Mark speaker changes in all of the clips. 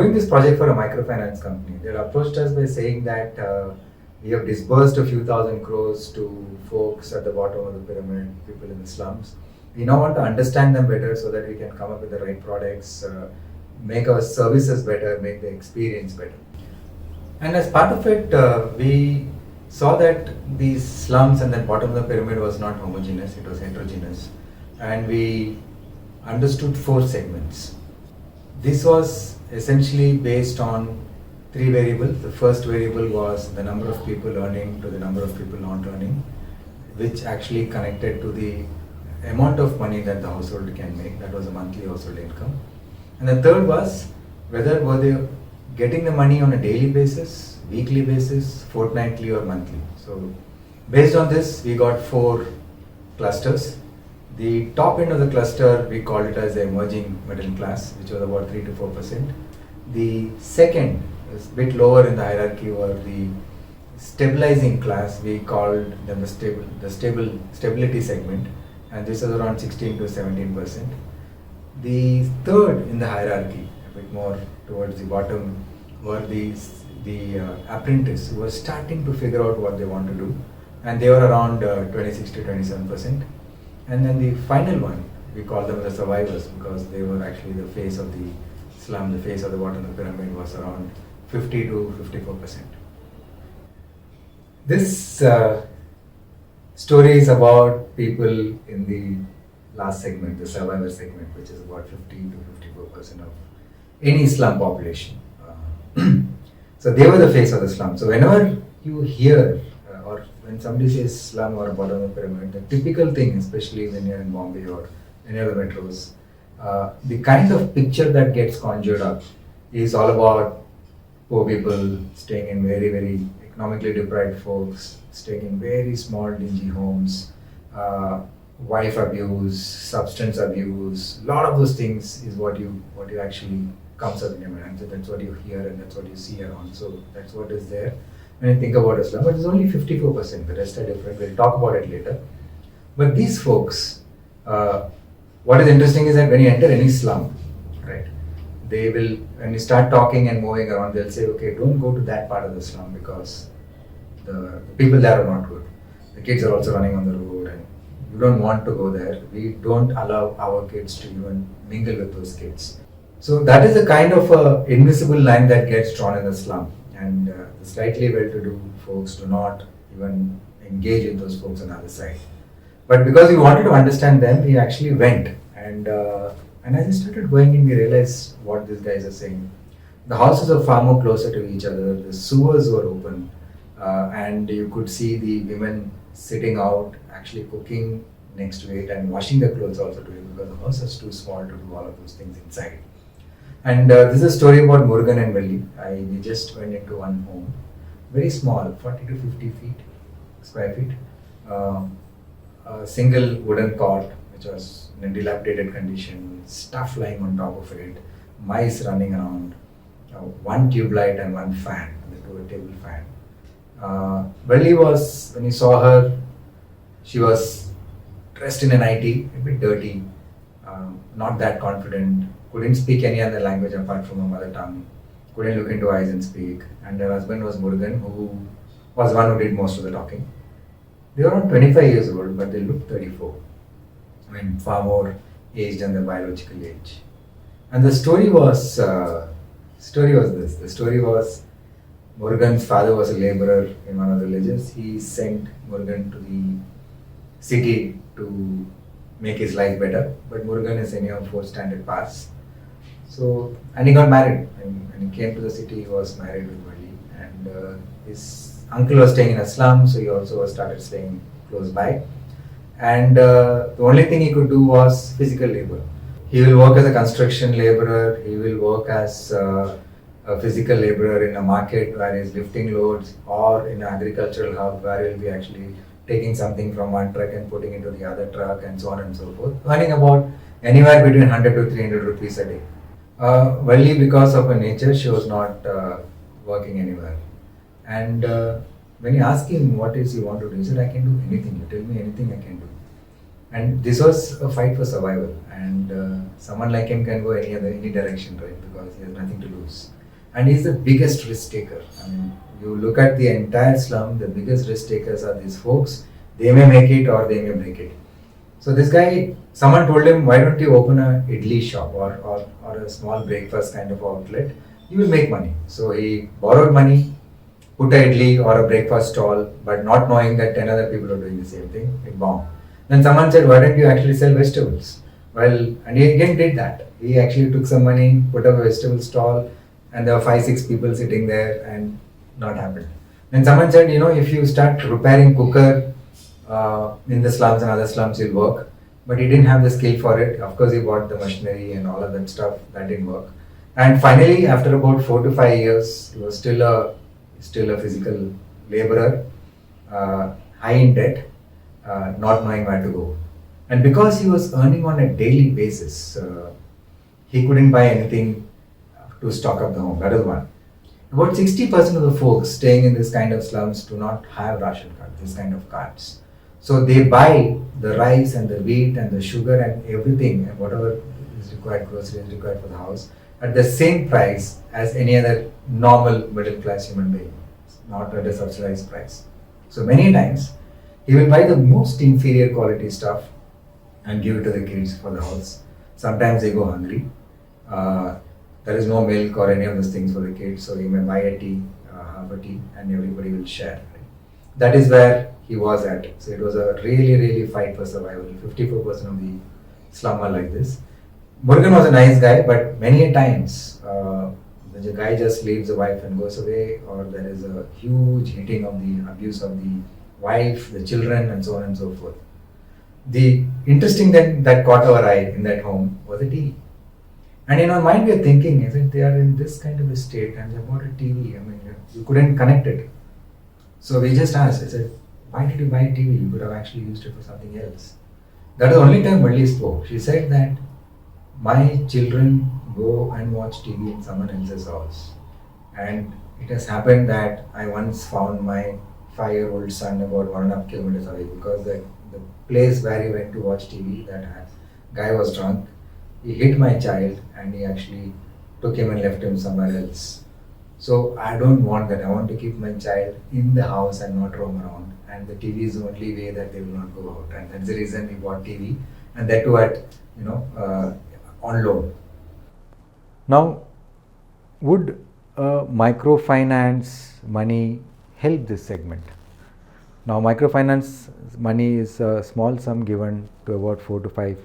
Speaker 1: doing this project for a microfinance company. They approached us by saying that we have disbursed a few thousand crores to folks at the bottom of the pyramid, people in the slums. We now want to understand them better so that we can come up with the right products, make our services better, make the experience better. And as part of it, we saw that these slums and the bottom of the pyramid was not homogeneous, it was heterogeneous. And we understood 4 segments. This was essentially based on 3 variables. The first variable was the number of people earning to the number of people not earning, which actually connected to the amount of money that the household can make. That was a monthly household income. And the third was whether were they getting the money on a daily basis, weekly basis, fortnightly or monthly. So based on this, we got 4 clusters. The top end of the cluster, we called it as the emerging middle class, which was about 3 to 4%. The second is a bit lower in the hierarchy, were the stabilizing class. We called them the stability segment, and this is around 16 to 17%. The third in the hierarchy, a bit more towards the bottom, were the apprentice who were starting to figure out what they want to do, and they were around 26 to 27%. And then the final one, we call them the survivors because they were actually the face of the slum, the face of the bottom of the pyramid was around 50 to 54%. This story is about people in the last segment, the survivor segment, which is about 50 to 54% of any slum population. So they were the face of the slum. So whenever you hear or when somebody says slum or bottom of the pyramid, the typical thing, especially when you're in Bombay or any other metros, the kind of picture that gets conjured up is all about poor people staying in very, very economically deprived folks, staying in very small, dingy homes, wife abuse, substance abuse, a lot of those things is what you actually comes up in your mind. So that's what you hear and that's what you see around. So that's what is there when you think about Islam. But it's only 54%. The rest are different. We'll talk about it later. But these folks, what is interesting is that when you enter any slum, right, they will, when you start talking and moving around, they'll say, okay, don't go to that part of the slum because the people there are not good. The kids are also running on the road and you don't want to go there. We don't allow our kids to even mingle with those kids. So that is a kind of invisible line that gets drawn in the slum, and the slightly well-to-do folks do not even engage with those folks on the other side. But because we wanted to understand them, we actually went, and as we started going in, we realized what these guys are saying. The houses are far more closer to each other. The sewers were open, and you could see the women sitting out, actually cooking next to it and washing their clothes also to it because the house is too small to do all of those things inside. And this is a story about Murugan and Valli. We just went into one home, very small, 40 to 50 square feet, a single wooden cot which was in a dilapidated condition, stuff lying on top of it, mice running around, one tube light and one fan, the table fan. Valli was, when you saw her, she was dressed in an IT, a bit dirty, not that confident, couldn't speak any other language apart from her mother tongue, couldn't look into eyes and speak. And her husband was Murugan, who was one who did most of the talking. They were around 25 years old, but they looked 34. I mean, far more aged than their biological age. And the story was this. The story was Murugan's father was a laborer in one of the villages. He sent Murugan to the city to make his life better, but Murugan is anyhow 4th standard pass. So, and he got married. And when he came to the city, he was married with Valli. And his uncle was staying in a slum, so he also started staying close by. And the only thing he could do was physical labor. He will work as a construction laborer, he will work as a physical laborer in a market where he's lifting loads, or in an agricultural hub where he'll be actually taking something from one truck and putting into the other truck and so on and so forth, earning about anywhere between 100 to 300 rupees a day. Valli, because of her nature, she was not working anywhere. And when you ask him what is he want to do, he said, I can do anything. You tell me anything, I can do. And this was a fight for survival. And someone like him can go any direction, right? Because he has nothing to lose. And he's the biggest risk taker. I mean, you look at the entire slum, the biggest risk takers are these folks. They may make it or they may break it. So this guy, someone told him, why don't you open a idli shop or a small breakfast kind of outlet? You will make money. So he borrowed money, put a idli or a breakfast stall, but not knowing that 10 other people are doing the same thing. It bombed. Then someone said, why don't you actually sell vegetables? Well, and he again did that. He actually took some money, put up a vegetable stall, and there were 5, 6 people sitting there, and not happened. Then someone said, if you start repairing cooker in the slums and other slums, you'll work. But he didn't have the skill for it. Of course, he bought the machinery and all of that stuff. That didn't work. And finally, after about 4 to 5 years, he was still a physical laborer, high in debt, not knowing where to go. And because he was earning on a daily basis, he couldn't buy anything to stock up the home. That is one. About 60% of the folks staying in this kind of slums do not have ration cards, this kind of cards. So they buy the rice and the wheat and the sugar and everything and whatever is required, groceries required for the house, at the same price as any other normal middle class human being, not at a subsidized price. So many times he will buy the most inferior quality stuff and give it to the kids for the house. Sometimes they go hungry. There is no milk or any of those things for the kids, so he may buy a tea, half a tea, and everybody will share. Right? That is where he was at. So it was a really, really fight for survival. 54% of the slum are like this. Murugan was a nice guy, but many a times the guy just leaves the wife and goes away, or there is a huge hitting of the abuse of the wife, the children, and so on and so forth. The interesting thing that caught our eye in that home was a TV. And in our mind, we are thinking, isn't they are in this kind of a state and they bought a TV? I mean, you couldn't connect it. So we just asked, I said, why did you buy a TV? You could have actually used it for something else. That was the only time Valli spoke. She said that my children go and watch TV in someone else's house. And it has happened that I once found my 5-year-old son about 1.5 kilometers away because the place where he went to watch TV, that guy was drunk. He hit my child and he actually took him and left him somewhere else. So I don't want that. I want to keep my child in the house and not roam around. And the TV is the only way that they will not go out. And that's the reason we bought TV. And that too at, on loan.
Speaker 2: Now, would microfinance money help this segment? Now, microfinance money is a small sum given to about 4 to 5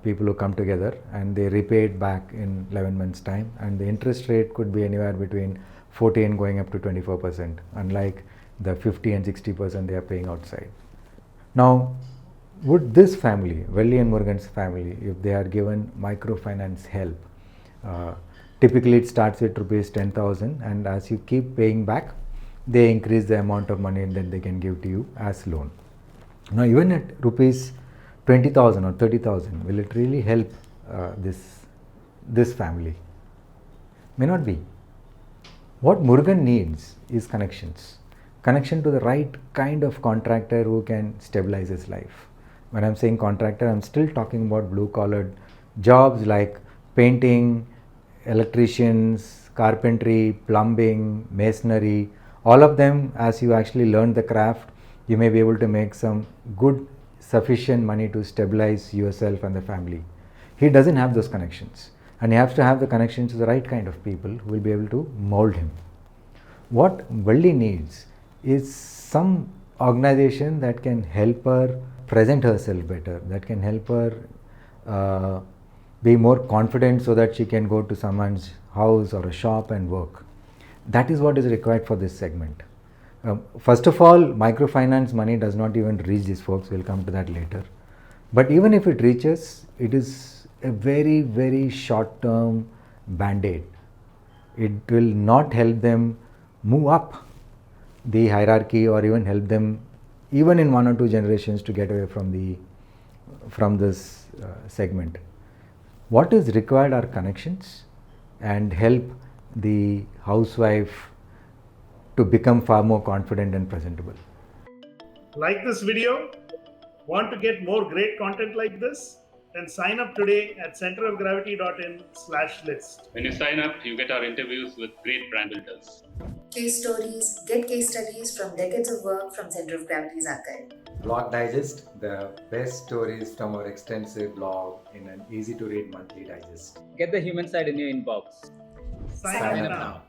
Speaker 2: people who come together, and they repay it back in 11 months time, and the interest rate could be anywhere between 14 going up to 24%, unlike the 50 and 60% they are paying outside. Now, would this family, Valli and Murugan's family, if they are given microfinance help, typically it starts with rupees 10,000, and as you keep paying back, they increase the amount of money that they can give to you as loan. Now, even at rupees 20,000 or 30,000, will it really help this family? May not be. What Murugan needs is connections. Connection to the right kind of contractor who can stabilize his life. When I'm saying contractor, I'm still talking about blue-collared jobs like painting, electricians, carpentry, plumbing, masonry. All of them, as you actually learn the craft, you may be able to make some good sufficient money to stabilize yourself and the family. He doesn't have those connections, and he has to have the connections to the right kind of people who will be able to mold him. What Valli needs is some organization that can help her present herself better, that can help her be more confident so that she can go to someone's house or a shop and work. That is what is required for this segment. First of all, microfinance money does not even reach these folks. We'll come to that later. But even if it reaches, it is a very, very short-term band-aid. It will not help them move up the hierarchy or even help them even in 1 or 2 generations to get away from this segment. What is required are connections and help the housewife to become far more confident and presentable.
Speaker 3: Like this video, Want to get more great content like this? Then sign up today at centerofgravity.in/list.
Speaker 4: When you sign up, you get our interviews with great brand builders.
Speaker 5: Case stories, get case studies from decades of work from Center of Gravity's archive.
Speaker 1: Blog Digest, the best stories from our extensive blog in an easy to read monthly digest.
Speaker 6: Get the human side in your inbox.
Speaker 3: Sign up now.